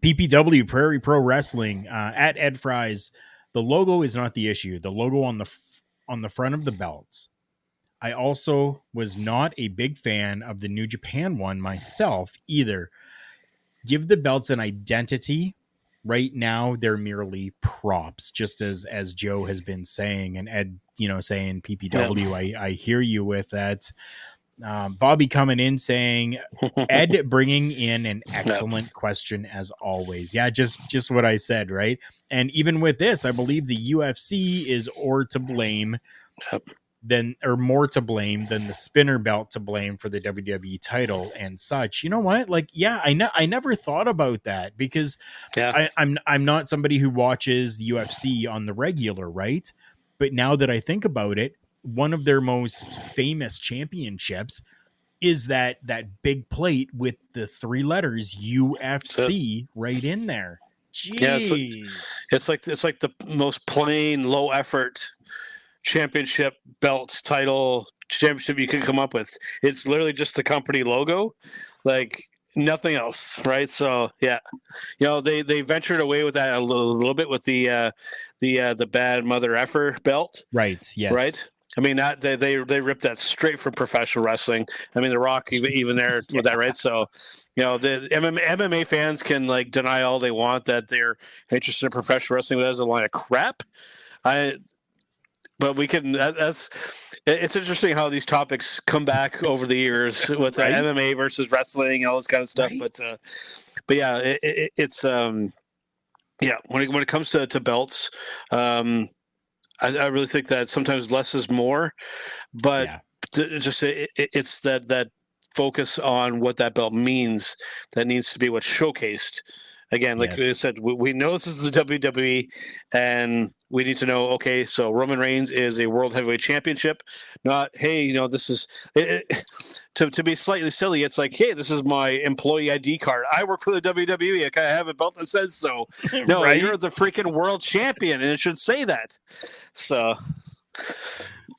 PPW, Prairie Pro Wrestling, at Ed Fries, the logo is not the issue. The logo on the front of the belt. I also was not a big fan of the New Japan one myself either. Give the belts an identity. Right now, they're merely props, just as Joe has been saying, and Ed, you know, saying PPW. I hear you with that. Bobby coming in saying, Ed bringing in an excellent question as always. Yeah, just what I said, right? And even with this, I believe the UFC is more to blame than the spinner belt to blame for the WWE title and such. You know what? Like, yeah, I never thought about that because I'm not somebody who watches the UFC on the regular, right? But now that I think about it, one of their most famous championships is that big plate with the 3 letters UFC right in there. Jeez. Yeah, it's like the most plain, low effort championship belt title championship you can come up with. It's literally just the company logo, like nothing else, right? So yeah, they ventured away with that a little bit with the bad mother effer belt, right? Yes, right. I mean, that they ripped that straight from professional wrestling. I mean, The Rock even there with that, right? So, the MMA fans can like deny all they want that they're interested in professional wrestling, but that's a line of crap. But we can. It's interesting how these topics come back over the years with right? MMA versus wrestling and all this kind of stuff. Right. But yeah, it's when it comes to belts. I really think that sometimes less is more, but it's that focus on what that belt means that needs to be what's showcased. Again, like I said, we know this is the WWE, and we need to know, okay, so Roman Reigns is a World Heavyweight Championship, not, hey, this is, to be slightly silly, it's like, hey, this is my employee ID card. I work for the WWE. I have a belt that says so. No, right? You're the freaking world champion, and it should say that. So.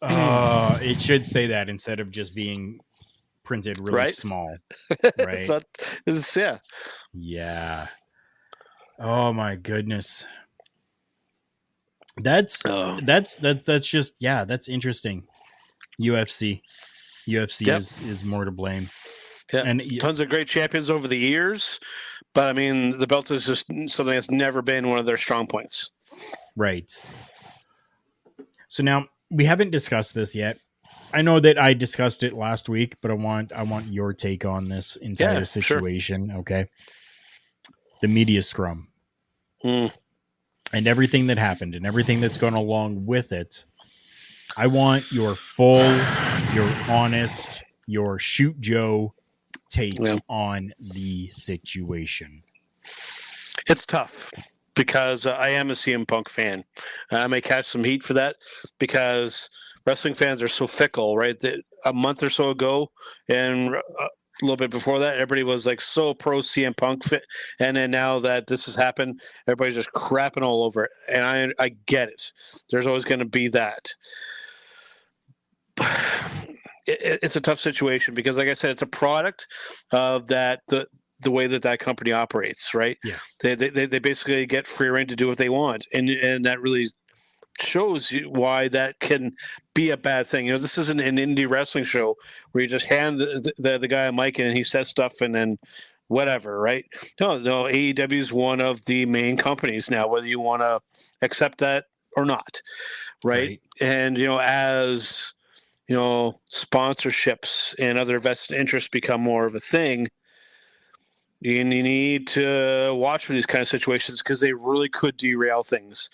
It should say that instead of just being printed really small. Right? Yeah. Oh my goodness. That's just that's interesting. UFC is more to blame. Yeah, and tons of great champions over the years, but I mean the belt is just something that's never been one of their strong points. Right. So now we haven't discussed this yet. I know that I discussed it last week, but I want your take on this entire situation. Sure. Okay. The media scrum and everything that happened and everything that's gone along with it. I want your full, your honest, your shoot Joe take on the situation. It's tough because I am a CM Punk fan. I may catch some heat for that because wrestling fans are so fickle, right? That a month or so ago and a little bit before that, everybody was like so pro CM Punk fit, and then now that this has happened, everybody's just crapping all over it. And I get it. There's always going to be that. It's a tough situation because, like I said, it's a product of that the way that company operates, right? Yes. They basically get free rein to do what they want, and that really shows you why that can be a bad thing. This isn't an indie wrestling show where you just hand the guy a mic and he says stuff and then whatever, right? No, AEW is one of the main companies now, whether you want to accept that or not, right? And as sponsorships and other vested interests become more of a thing, you need to watch for these kind of situations because they really could derail things.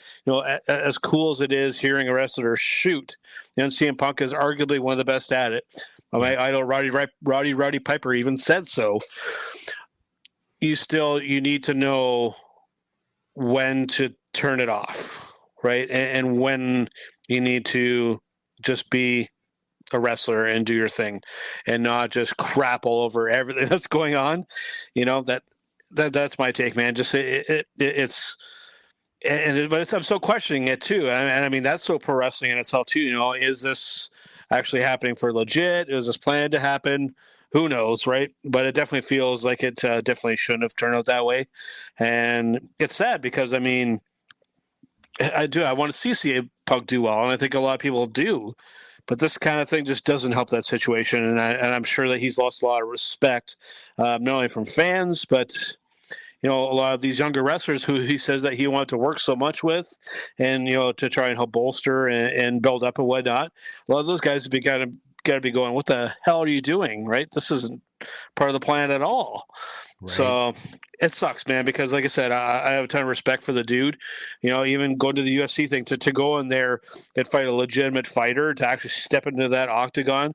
As cool as it is hearing a wrestler shoot, CM Punk is arguably one of the best at it. My idol Roddy Piper even said so. You need to know when to turn it off, right? And when you need to just be a wrestler and do your thing and not just crap all over everything that's going on. That's my take, man. Just I'm still questioning it too. And I mean, that's so pro wrestling in itself too. Is this actually happening for legit? Is this planned to happen? Who knows, right? But it definitely feels like it definitely shouldn't have turned out that way. And it's sad because, I mean, I want to see CM Punk do well, and I think a lot of people do. But this kind of thing just doesn't help that situation, and I'm sure that he's lost a lot of respect, not only from fans, but a lot of these younger wrestlers who he says that he wanted to work so much with, and to try and help bolster and build up and whatnot. A lot of those guys have got to be going, what the hell are you doing? Right? This isn't part of the plan at all. Right. So it sucks, man, because like I said, I have a ton of respect for the dude. Even going to the UFC thing, to go in there and fight a legitimate fighter, to actually step into that octagon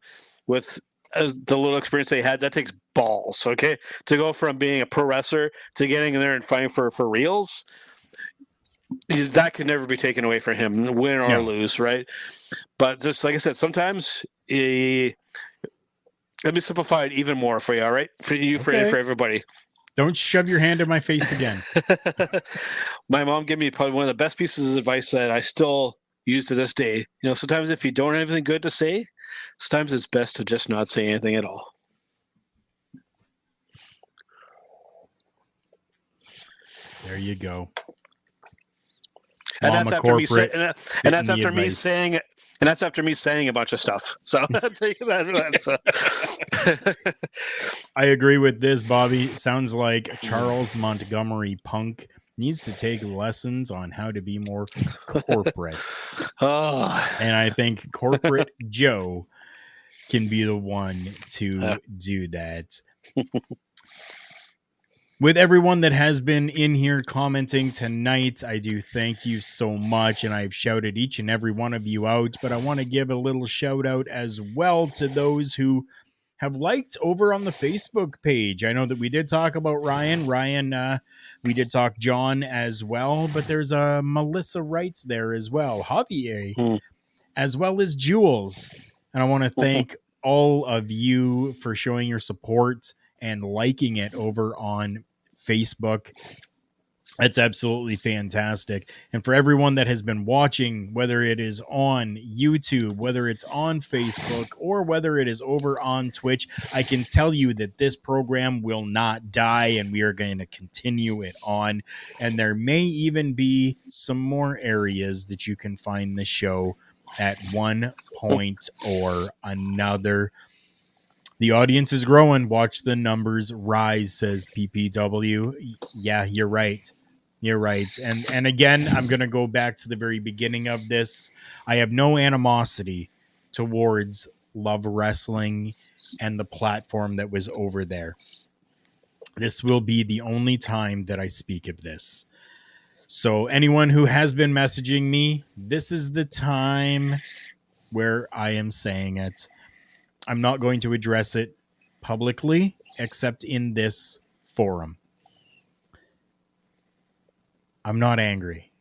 with the little experience they had, that takes balls. Okay, to go from being a pro wrestler to getting in there and fighting for reals, that could never be taken away from him, win or lose, right? But just like I said, sometimes let me simplify it even more for you, all right? For you, for everybody. Don't shove your hand in my face again. My mom gave me probably one of the best pieces of advice that I still use to this day. Sometimes if you don't have anything good to say, sometimes it's best to just not say anything at all. There you go. And that's after me saying, and that's after me saying, and that's after me saying a bunch of stuff. So I'll take that. I agree with this, Bobby. Sounds like Charles Montgomery Punk needs to take lessons on how to be more corporate. And I think corporate Joe can be the one to do that. With everyone that has been in here commenting tonight, I do thank you so much, and I've shouted each and every one of you out, but I want to give a little shout out as well to those who have liked over on the Facebook page. I know that we did talk about Ryan. We did talk John as well, but there's a Melissa Wrights there as well, Javier, as well as Jules. And I want to thank all of you for showing your support and liking it over on Facebook. That's absolutely fantastic. And for everyone that has been watching, whether it is on YouTube, whether it's on Facebook, or whether it is over on Twitch, I can tell you that this program will not die, and we are going to continue it on. And there may even be some more areas that you can find the show at one point or another. The audience is growing. Watch the numbers rise, says PPW. Yeah, you're right. You're right. And again, I'm going to go back to the very beginning of this. I have no animosity towards Love Wrestling and the platform that was over there. This will be the only time that I speak of this. So anyone who has been messaging me, this is the time where I am saying it. I'm not going to address it publicly, except in this forum. I'm not angry.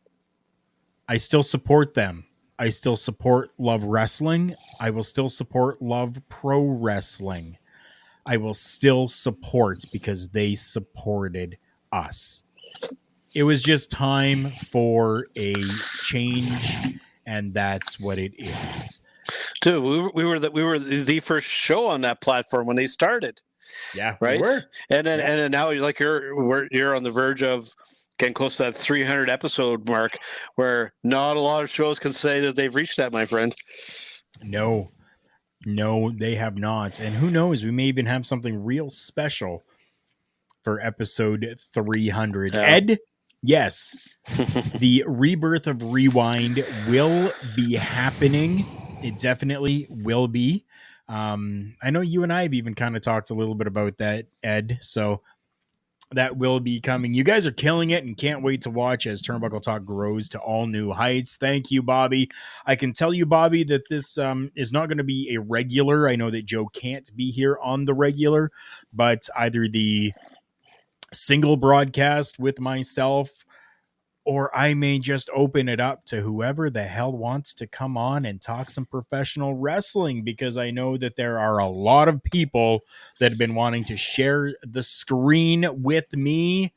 I still support them. I still support Love Wrestling. I will still support Love Pro Wrestling. I will still support because they supported us. It was just time for a change, and that's what it is. Dude, we were the first show on that platform when they started. Yeah, right. We were. And then now you're on the verge of getting close to that 300 episode mark, where not a lot of shows can say that they've reached that, my friend. No, they have not. And who knows? We may even have something real special for episode 300. Yeah. Ed. Yes, the rebirth of Rewind will be happening. It definitely will be. I know you and I have even kind of talked a little bit about that, Ed. So that will be coming. You guys are killing it and can't wait to watch as Turnbuckle Talk grows to all new heights. Thank you, Bobby. I can tell you, Bobby, that this is not going to be a regular. I know that Joe can't be here on the regular, but either the single broadcast with myself, or I may just open it up to whoever the hell wants to come on and talk some professional wrestling, because I know that there are a lot of people that have been wanting to share the screen with me,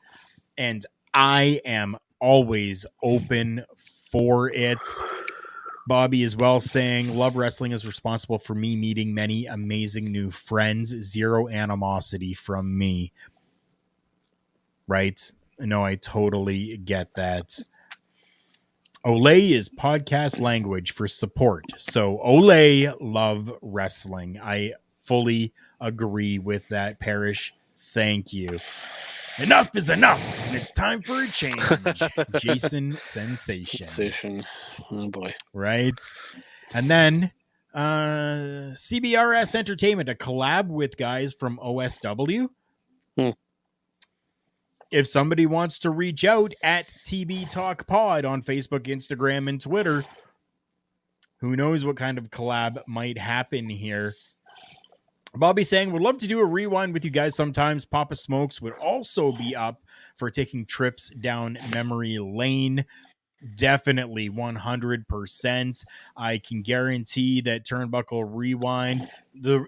and I am always open for it. Bobby as well saying, Love Wrestling is responsible for me meeting many amazing new friends. Zero animosity from me. Right? No, I totally get that. Olay is podcast language for support. So Olay Love Wrestling. I fully agree with that, Parrish. Thank you. Enough is enough, and it's time for a change. Jason Sensation. Oh, boy. Right? And then CBRS Entertainment, a collab with guys from OSW. If somebody wants to reach out at TB Talk Pod on Facebook, Instagram, and Twitter, who knows what kind of collab might happen here. Bobby saying, would love to do a rewind with you guys sometimes. Papa Smokes would also be up for taking trips down memory lane. Definitely 100%. I can guarantee that Turnbuckle Rewind,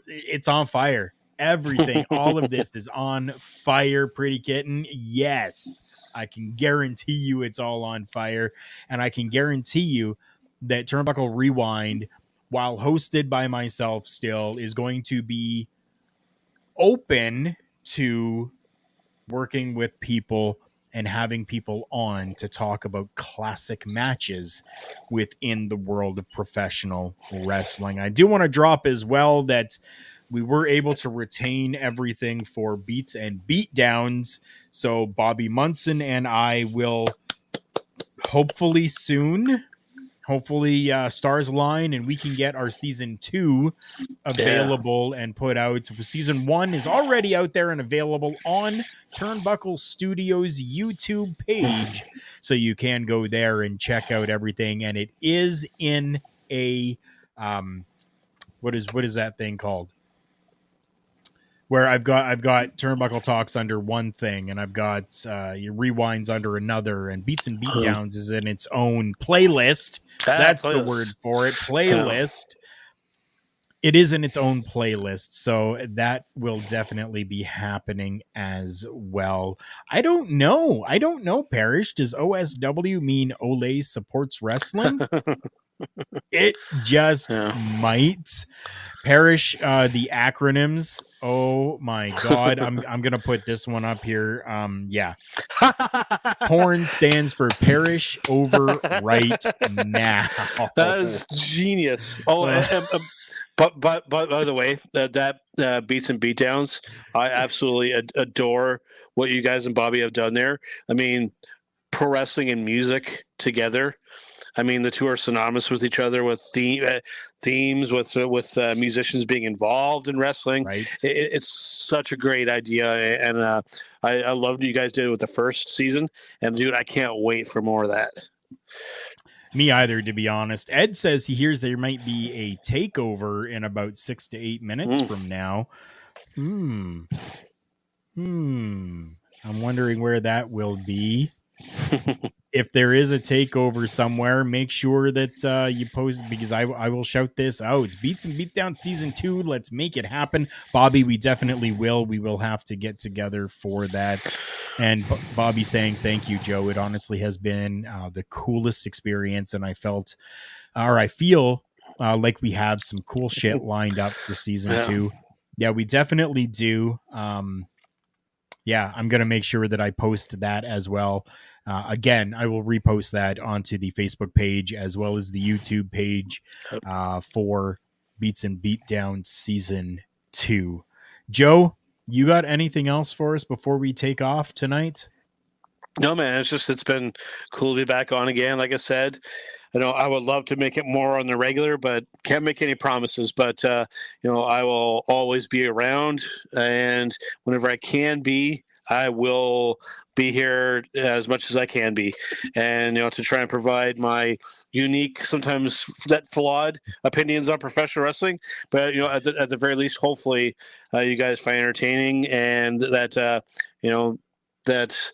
it's on fire. Everything, all of this is on fire, Pretty Kitten. Yes, I can guarantee you it's all on fire. And I can guarantee you that Turnbuckle Rewind, while hosted by myself still, is going to be open to working with people and having people on to talk about classic matches within the world of professional wrestling. I do want to drop as well that we were able to retain everything for beats and beatdowns. So Bobby Munson and I will hopefully soon, stars align and we can get our season 2 available and put out. Season 1 is already out there and available on Turnbuckle Studios YouTube page, so you can go there and check out everything. And it is in a what is that thing called? Where I've got Turnbuckle Talks under one thing, and I've got your Rewinds under another, and Beats and Beatdowns is in its own playlist. That's playlist. The word for it. Playlist. Yeah. It is in its own playlist, so that will definitely be happening as well. I don't know, Parrish. Does OSW mean Ole Supports Wrestling? It just might. Parrish, the acronyms. Oh my God. I'm gonna put this one up here. Yeah. PORN stands for Parrish Over Right Now. That is genius. But by the way, that Beats and Beatdowns, I absolutely adore what you guys and Bobby have done there. I mean, pro wrestling and music together. I mean, the two are synonymous with each other, with themes, with musicians being involved in wrestling. Right. It's such a great idea, and I loved what you guys did with the first season. And dude, I can't wait for more of that. Me either, to be honest. Ed says he hears there might be a takeover in about 6 to 8 minutes from now. I'm wondering where that will be. If there is a takeover somewhere, make sure that you post, because I will shout this out. Beats and Beatdown Season 2. Let's make it happen. Bobby, we definitely will. We will have to get together for that. And Bobby saying, thank you, Joe. It honestly has been the coolest experience. And I feel like we have some cool shit lined up for Season 2. Yeah, we definitely do. I'm going to make sure that I post that as well. Again, I will repost that onto the Facebook page as well as the YouTube page for Beats and Beatdown Season 2. Joe, you got anything else for us before we take off tonight? No, man, it's been cool to be back on again. Like I said, I would love to make it more on the regular, but can't make any promises. But I will always be around, and whenever I can be, I will be here as much as I can be, and to try and provide my unique, sometimes that flawed opinions on professional wrestling. But at the very least, hopefully, you guys find entertaining, and that that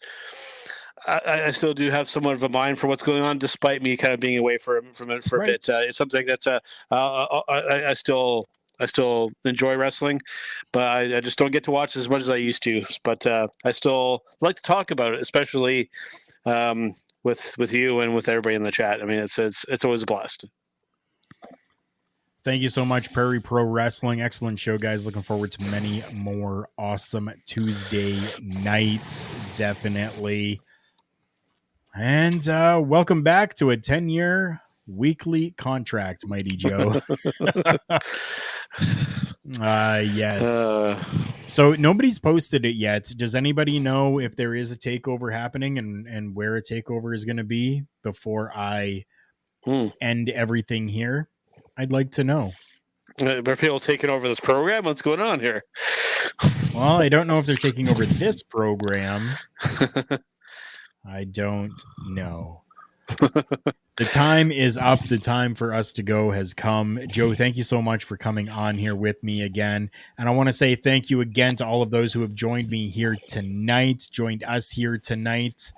I still do have somewhat of a mind for what's going on, despite me kind of being away from it for a bit. It's something that I still enjoy wrestling, but I just don't get to watch as much as I used to. But I still like to talk about it, especially with you and with everybody in the chat. I mean, it's always a blast. Thank you so much, Prairie Pro Wrestling. Excellent show, guys. Looking forward to many more awesome Tuesday nights, definitely. And welcome back to a 10-year weekly contract, Mighty Joe. Yes. So nobody's posted it yet. Does anybody know if there is a takeover happening and where a takeover is going to be before I end everything here? I'd like to know. Are people taking over this program? What's going on here? Well, I don't know if they're taking over this program. I don't know. The time is up. The time for us to go has come. Joe, thank you so much for coming on here with me again. And I want to say thank you again to all of those who have joined me here tonight, joined us here tonight.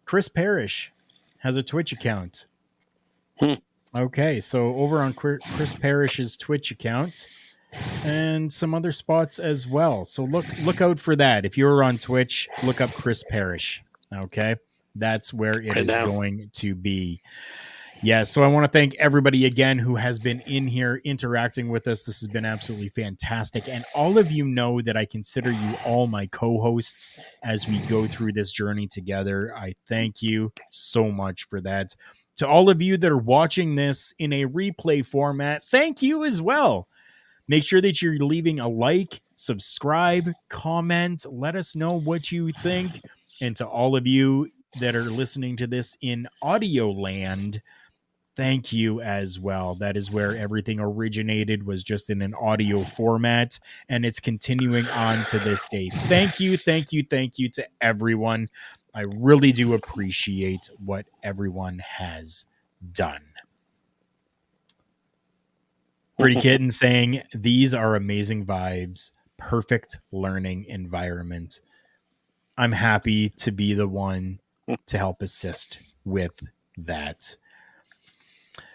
Chris Parrish has a Twitch account. Okay, so over on Chris Parrish's Twitch account and some other spots as well. So look out for that. If you're on Twitch, look up Chris Parrish. Okay, that's where it is going to be. Yeah, so I want to thank everybody again who has been in here interacting with us. This has been absolutely fantastic. And all of you know that I consider you all my co-hosts as we go through this journey together. I thank you so much for that. To all of you that are watching this in a replay format, thank you as well. Make sure that you're leaving a like, subscribe, comment, let us know what you think. And to all of you that are listening to this in audio land, thank you as well. That is where everything originated, was just in an audio format, and it's continuing on to this day. Thank you to everyone. I really do appreciate what everyone has done. Pretty Kitten saying, these are amazing vibes, perfect learning environment. I'm happy to be the one to help assist with that.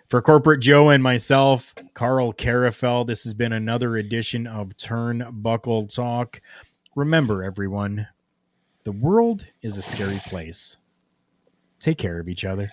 For Corporate Joe and myself, Carl Carafel, this has been another edition of Turnbuckle Talk. Remember, everyone, the world is a scary place. Take care of each other.